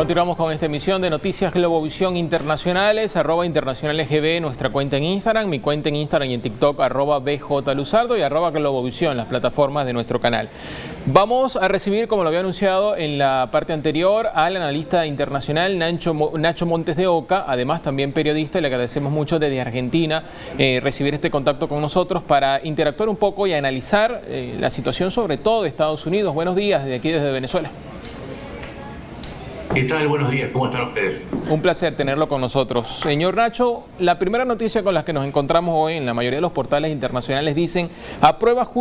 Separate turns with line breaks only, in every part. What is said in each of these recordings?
Continuamos con esta emisión de Noticias Globovisión Internacionales, @internacionalesgb, nuestra cuenta en Instagram, mi cuenta en Instagram y en TikTok, @bjluzardo y @globovisión, las plataformas de nuestro canal. Vamos a recibir, como lo había anunciado en la parte anterior, al analista internacional Nacho Montes de Oca, además también periodista, y le agradecemos mucho desde Argentina recibir este contacto con nosotros para interactuar un poco y analizar la situación sobre todo de Estados Unidos. Buenos días desde aquí, desde Venezuela.
¿Qué tal? Buenos días, ¿cómo están ustedes?
Un placer tenerlo con nosotros. Señor Nacho, la primera noticia con la que nos encontramos hoy en la mayoría de los portales internacionales dicen: aprueba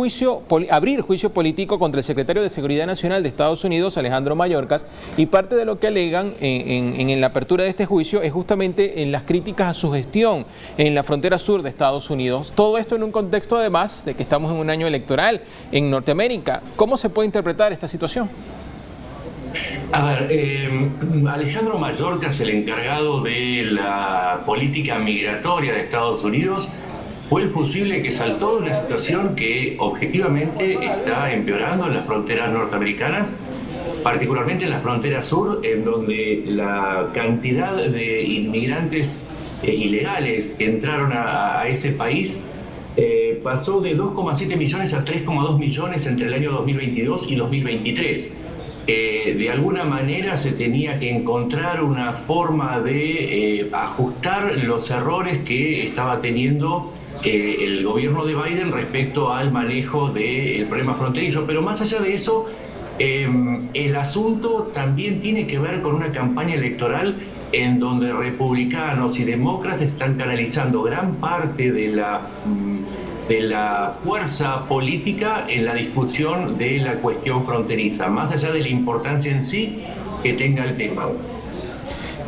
abrir juicio político contra el secretario de Seguridad Nacional de Estados Unidos, Alejandro Mayorkas, y parte de lo que alegan en la apertura de este juicio es justamente en las críticas a su gestión en la frontera sur de Estados Unidos. Todo esto en un contexto además de que estamos en un año electoral en Norteamérica. ¿Cómo se puede interpretar esta situación?
A ver, Alejandro Mayorkas, el encargado de la política migratoria de Estados Unidos, fue el fusible que saltó de una situación que objetivamente está empeorando en las fronteras norteamericanas, particularmente en la frontera sur, en donde la cantidad de inmigrantes ilegales que entraron a ese país pasó de 2,7 millones a 3,2 millones entre el año 2022 y 2023. De alguna manera se tenía que encontrar una forma de ajustar los errores que estaba teniendo el gobierno de Biden respecto al manejo del problema fronterizo. Pero más allá de eso, el asunto también tiene que ver con una campaña electoral en donde republicanos y demócratas están canalizando gran parte de la fuerza política en la discusión de la cuestión fronteriza, más allá de la importancia en sí que tenga el tema.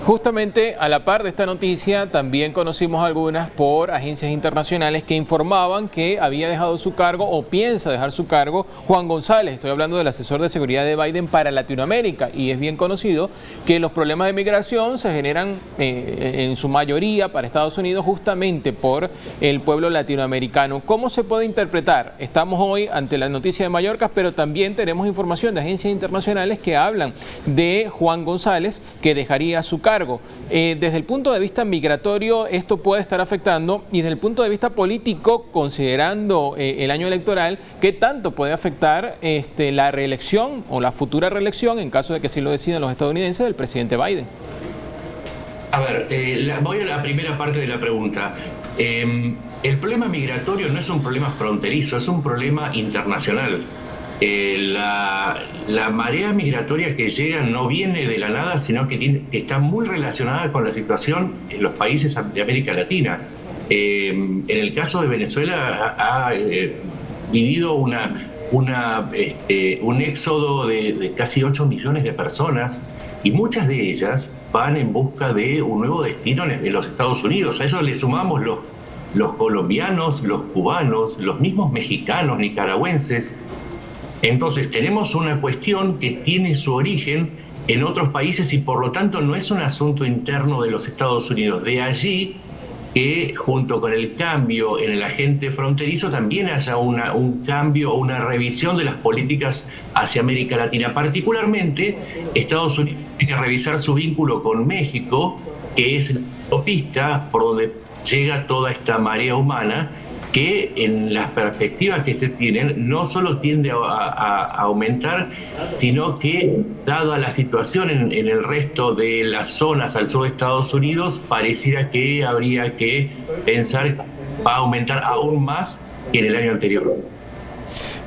Justamente a la par de esta noticia también conocimos algunas por agencias internacionales que informaban que había dejado su cargo o piensa dejar su cargo Juan González. Estoy hablando del asesor de seguridad de Biden para Latinoamérica, y es bien conocido que los problemas de migración se generan en su mayoría para Estados Unidos justamente por el pueblo latinoamericano. ¿Cómo se puede interpretar? Estamos hoy ante la noticia de Mayorkas, pero también tenemos información de agencias internacionales que hablan de Juan González que dejaría su cargo. Desde el punto de vista migratorio, esto puede estar afectando, y desde el punto de vista político, considerando el año electoral, ¿qué tanto puede afectar la reelección o la futura reelección, en caso de que sí lo decidan los estadounidenses, del presidente Biden?
A ver, voy a la primera parte de la pregunta. El problema migratorio no es un problema fronterizo, es un problema internacional. La marea migratoria que llega no viene de la nada, sino que está muy relacionada con la situación en los países de América Latina. En el caso de Venezuela ha vivido un éxodo de casi 8 millones de personas, y muchas de ellas van en busca de un nuevo destino en los Estados Unidos. A eso le sumamos los colombianos, los cubanos, los mismos mexicanos, nicaragüenses. Entonces tenemos una cuestión que tiene su origen en otros países y por lo tanto no es un asunto interno de los Estados Unidos. De allí que junto con el cambio en el agente fronterizo también haya un cambio o una revisión de las políticas hacia América Latina. Particularmente Estados Unidos tiene que revisar su vínculo con México, que es la autopista por donde llega toda esta marea humana, que en las perspectivas que se tienen no solo tiende a aumentar, sino que, dada la situación en el resto de las zonas al sur de Estados Unidos, pareciera que habría que pensar que va a aumentar aún más que en el año anterior.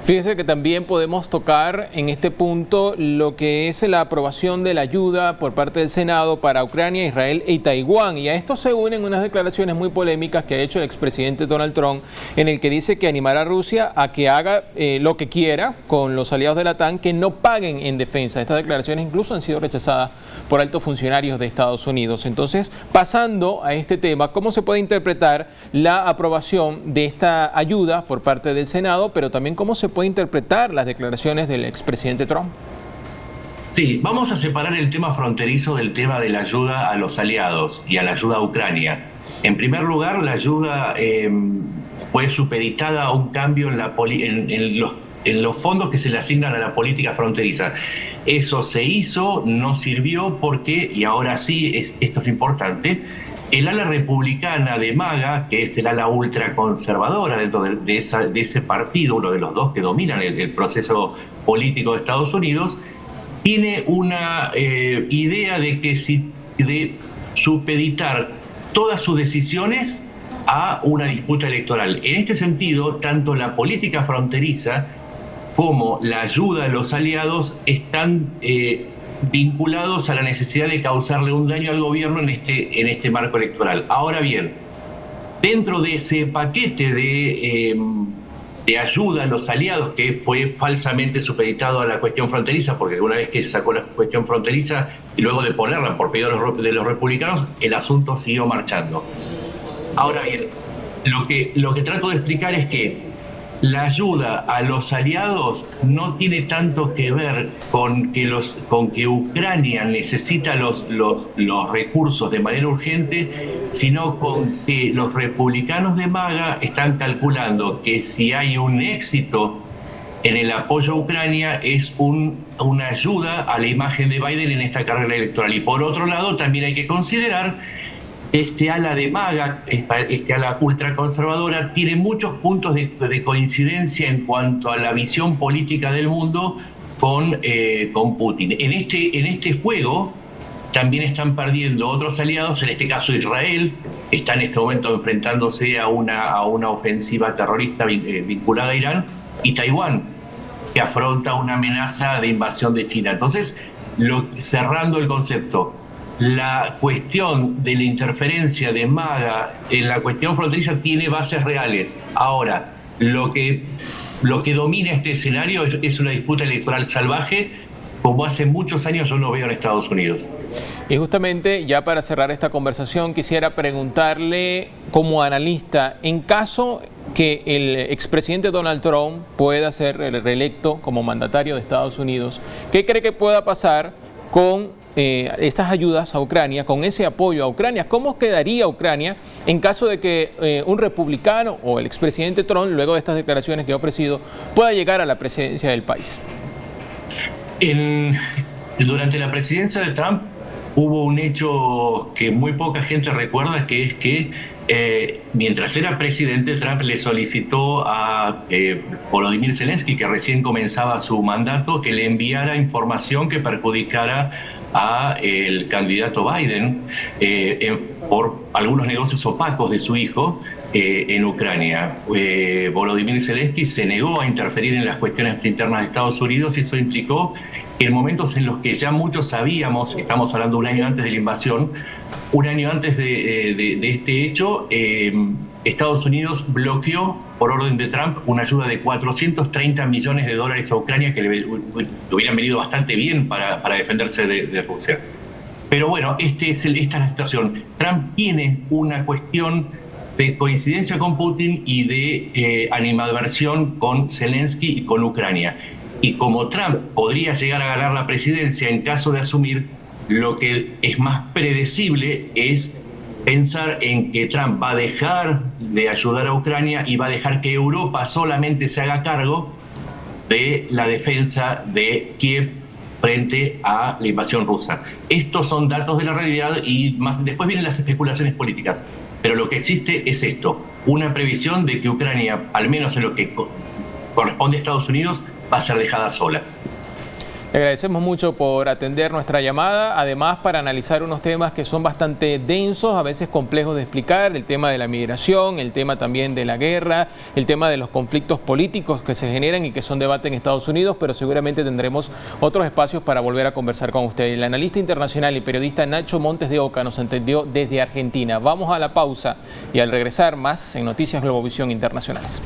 Fíjese que también podemos tocar en este punto lo que es la aprobación de la ayuda por parte del Senado para Ucrania, Israel y Taiwán. Y a esto se unen unas declaraciones muy polémicas que ha hecho el expresidente Donald Trump, en el que dice que animará a Rusia a que haga lo que quiera con los aliados de la OTAN, que no paguen en defensa. Estas declaraciones incluso han sido rechazadas por altos funcionarios de Estados Unidos. Entonces, pasando a este tema, ¿cómo se puede interpretar la aprobación de esta ayuda por parte del Senado, pero también cómo se puede interpretar las declaraciones del expresidente Trump?
Sí, vamos a separar el tema fronterizo del tema de la ayuda a los aliados y a la ayuda a Ucrania. En primer lugar, la ayuda fue supeditada a un cambio en los los fondos que se le asignan a la política fronteriza. Eso se hizo, no sirvió porque, y ahora sí, esto es importante, el ala republicana de MAGA, que es el ala ultraconservadora dentro de ese partido, uno de los dos que dominan el proceso político de Estados Unidos, tiene una idea de supeditar todas sus decisiones a una disputa electoral. En este sentido, tanto la política fronteriza como la ayuda a los aliados están vinculados a la necesidad de causarle un daño al gobierno en este marco electoral. Ahora bien, dentro de ese paquete de ayuda a los aliados, que fue falsamente supeditado a la cuestión fronteriza, porque una vez que se sacó la cuestión fronteriza y luego de ponerla por pedido de los republicanos, el asunto siguió marchando. Ahora bien, lo que trato de explicar es que la ayuda a los aliados no tiene tanto que ver con que Ucrania necesita los recursos de manera urgente, sino con que los republicanos de MAGA están calculando que si hay un éxito en el apoyo a Ucrania es una ayuda a la imagen de Biden en esta carrera electoral. Y por otro lado, también hay que considerar este ala de MAGA, este ala ultraconservadora, tiene muchos puntos de coincidencia en cuanto a la visión política del mundo con Putin. En este juego también están perdiendo otros aliados, en este caso Israel, que está en este momento enfrentándose a una ofensiva terrorista vinculada a Irán, y Taiwán, que afronta una amenaza de invasión de China. Entonces, cerrando el concepto, la cuestión de la interferencia de MAGA en la cuestión fronteriza tiene bases reales. Ahora, lo que domina este escenario es una disputa electoral salvaje, como hace muchos años yo no veo en Estados Unidos.
Y justamente, ya para cerrar esta conversación, quisiera preguntarle como analista, en caso que el expresidente Donald Trump pueda ser reelecto como mandatario de Estados Unidos, ¿qué cree que pueda pasar con estas ayudas a Ucrania, con ese apoyo a Ucrania? ¿Cómo quedaría Ucrania en caso de que un republicano o el expresidente Trump, luego de estas declaraciones que ha ofrecido, pueda llegar a la presidencia del país?
Durante la presidencia de Trump hubo un hecho que muy poca gente recuerda, que es que mientras era presidente, Trump le solicitó a Volodymyr Zelensky, que recién comenzaba su mandato, que le enviara información que perjudicara a el candidato Biden por algunos negocios opacos de su hijo en Ucrania. Volodymyr Zelensky se negó a interferir en las cuestiones internas de Estados Unidos, y eso implicó que en momentos en los que ya muchos sabíamos, estamos hablando un año antes de la invasión, un año antes de este hecho, Estados Unidos bloqueó, por orden de Trump, una ayuda de $430 millones a Ucrania, que le hubieran venido bastante bien para defenderse de Rusia. Pero bueno, esta es la situación. Trump tiene una cuestión de coincidencia con Putin y de animadversión con Zelensky y con Ucrania. Y como Trump podría llegar a ganar la presidencia en caso de asumir, lo que es más predecible es pensar en que Trump va a dejar de ayudar a Ucrania y va a dejar que Europa solamente se haga cargo de la defensa de Kiev frente a la invasión rusa. Estos son datos de la realidad, y después vienen las especulaciones políticas. Pero lo que existe es esto, una previsión de que Ucrania, al menos en lo que corresponde a Estados Unidos, va a ser dejada sola.
Le agradecemos mucho por atender nuestra llamada, además para analizar unos temas que son bastante densos, a veces complejos de explicar, el tema de la migración, el tema también de la guerra, el tema de los conflictos políticos que se generan y que son debate en Estados Unidos, pero seguramente tendremos otros espacios para volver a conversar con usted. El analista internacional y periodista Nacho Montes de Oca nos atendió desde Argentina. Vamos a la pausa y al regresar más en Noticias Globovisión Internacionales.